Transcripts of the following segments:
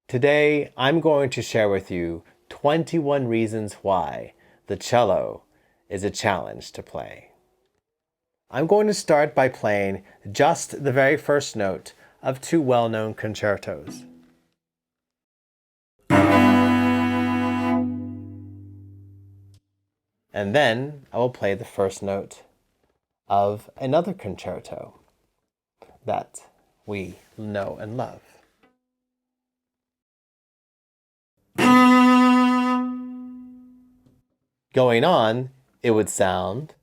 Today, I'm going to share with you 21 reasons why the cello is a challenge to play. I'm going to start by playing just the very first note of two well-known concertos. And then I will play the first note of another concerto that we know and love. Going on, it would sound.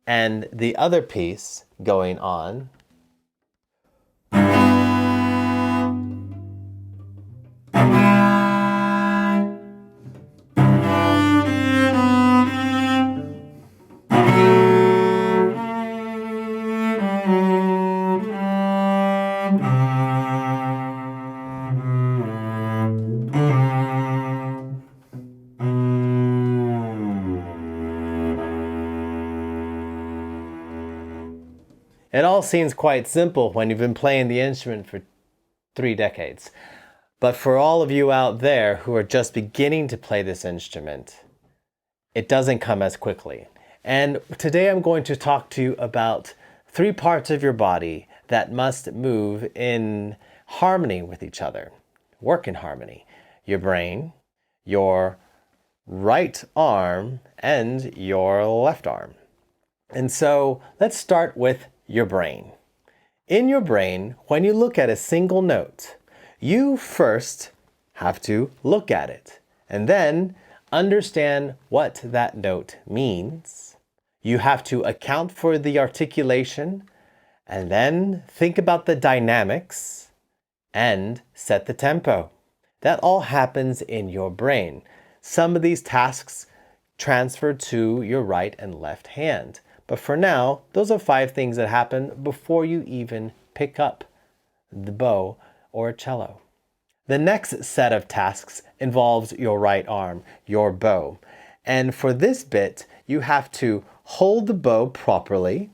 And the other piece going on It all seems quite simple when you've been playing the instrument for 3 decades. But for all of you out there who are just beginning to play this instrument, it doesn't come as quickly. And today I'm going to talk to you about 3 parts of your body that must move in harmony with each other, work in harmony. Your brain, your right arm, and your left arm. And so let's start with your brain. In your brain, when you look at a single note, you first have to look at it and then understand what that note means. You have to account for the articulation and then think about the dynamics and set the tempo. That all happens in your brain. Some of these tasks transfer to your right and left hand. But for now, those are 5 things that happen before you even pick up the bow or a cello. The next set of tasks involves your right arm, your bow. And for this bit, you have to hold the bow properly,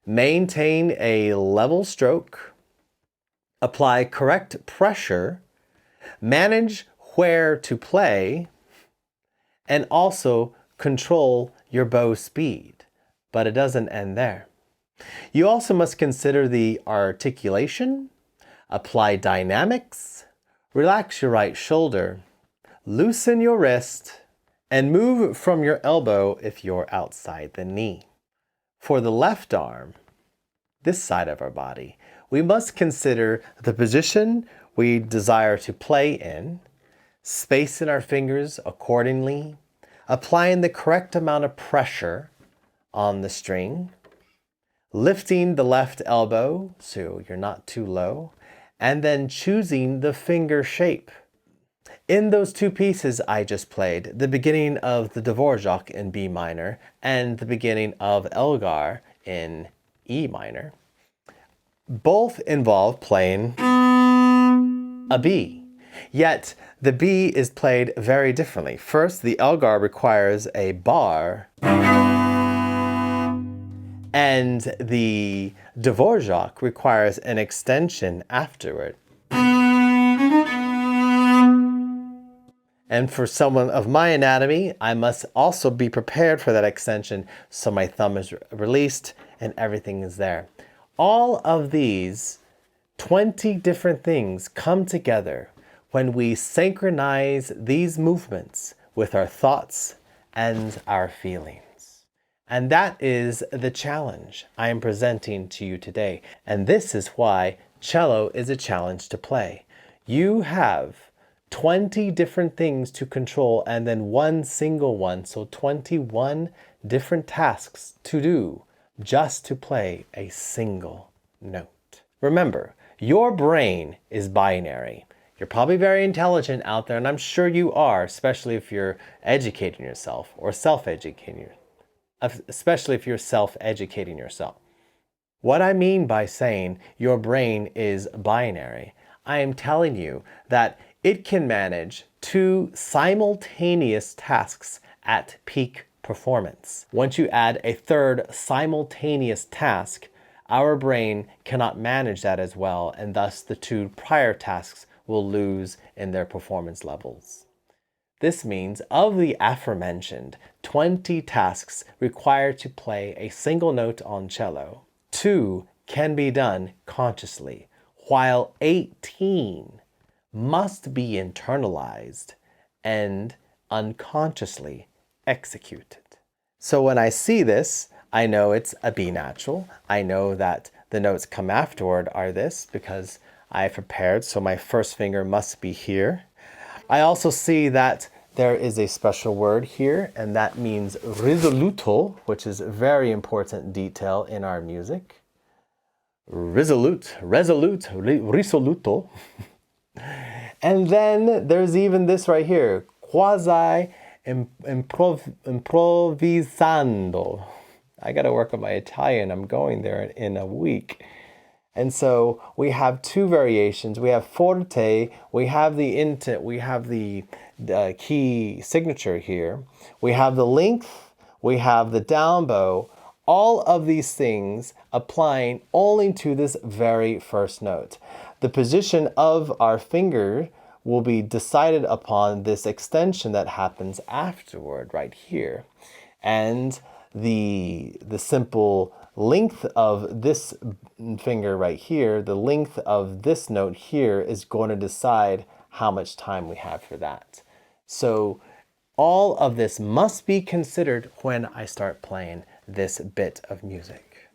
maintain a level stroke, apply correct pressure, manage where to play, and also control your bow speed. But it doesn't end there. You also must consider the articulation, apply dynamics, relax your right shoulder, loosen your wrist, and move from your elbow if you're outside the knee. For the left arm, this side of our body, we must consider the position we desire to play in, space in our fingers accordingly, applying the correct amount of pressure on the string, lifting the left elbow so you're not too low, and then choosing the finger shape. In those 2 pieces I just played, the beginning of the Dvorak in B minor and the beginning of Elgar in E minor, both involve playing a B. Yet the B is played very differently. First, the Elgar requires a bar, and the Dvorak requires an extension afterward. And for someone of my anatomy, I must also be prepared for that extension so my thumb is released and everything is there. All of these 20 different things come together when we synchronize these movements with our thoughts and our feelings. And that is the challenge I am presenting to you today. And this is why cello is a challenge to play. You have 20 different things to control and then one single one, so 21 different tasks to do just to play a single note. Remember, your brain is binary. You're probably very intelligent out there, and I'm sure you are, especially if you're educating yourself or self-educating, especially if you're self-educating yourself. What I mean by saying your brain is binary, I am telling you that it can manage 2 simultaneous tasks at peak performance. Once you add a third simultaneous task, our brain cannot manage that as well, and thus the 2 prior tasks will lose in their performance levels. This means of the aforementioned 20 tasks required to play a single note on cello, 2 can be done consciously, while 18 must be internalized and unconsciously executed. So when I see this, I know it's a B natural. I know that the notes come afterward are this because I prepared, so my first finger must be here. I also see that there is a special word here, and that means risoluto, which is a very important detail in our music. Resolute, risoluto. And then there's even this right here, quasi improvisando. I gotta work on my Italian. I'm going there in a week. And so we have 2 variations. We have forte, we have the key signature here. We have the length, we have the down bow. All of these things applying only to this very first note. The position of our finger will be decided upon this extension that happens afterward right here. And the simple length of this finger right here, the length of this note here is going to decide how much time we have for that. So all of this must be considered when I start playing this bit of music.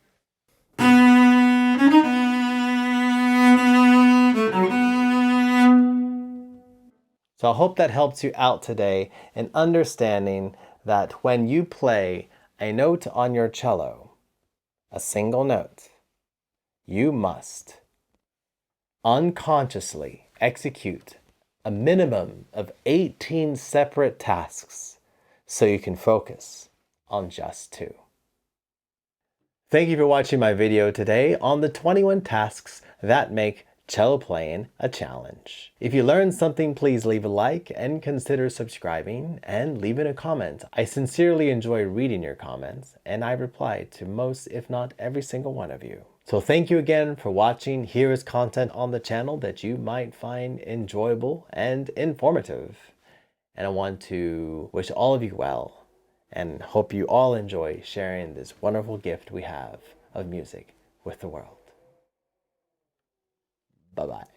So I hope that helps you out today in understanding that when you play a note on your cello, a single note, you must unconsciously execute a minimum of 18 separate tasks so you can focus on just 2. Thank you for watching my video today on the 21 tasks that make cello playing a challenge. If you learned something, please leave a like and consider subscribing and leaving a comment. I sincerely enjoy reading your comments, and I reply to most, if not every single one of you. So thank you again for watching. Here is content on the channel that you might find enjoyable and informative. And I want to wish all of you well and hope you all enjoy sharing this wonderful gift we have of music with the world. Bye-bye.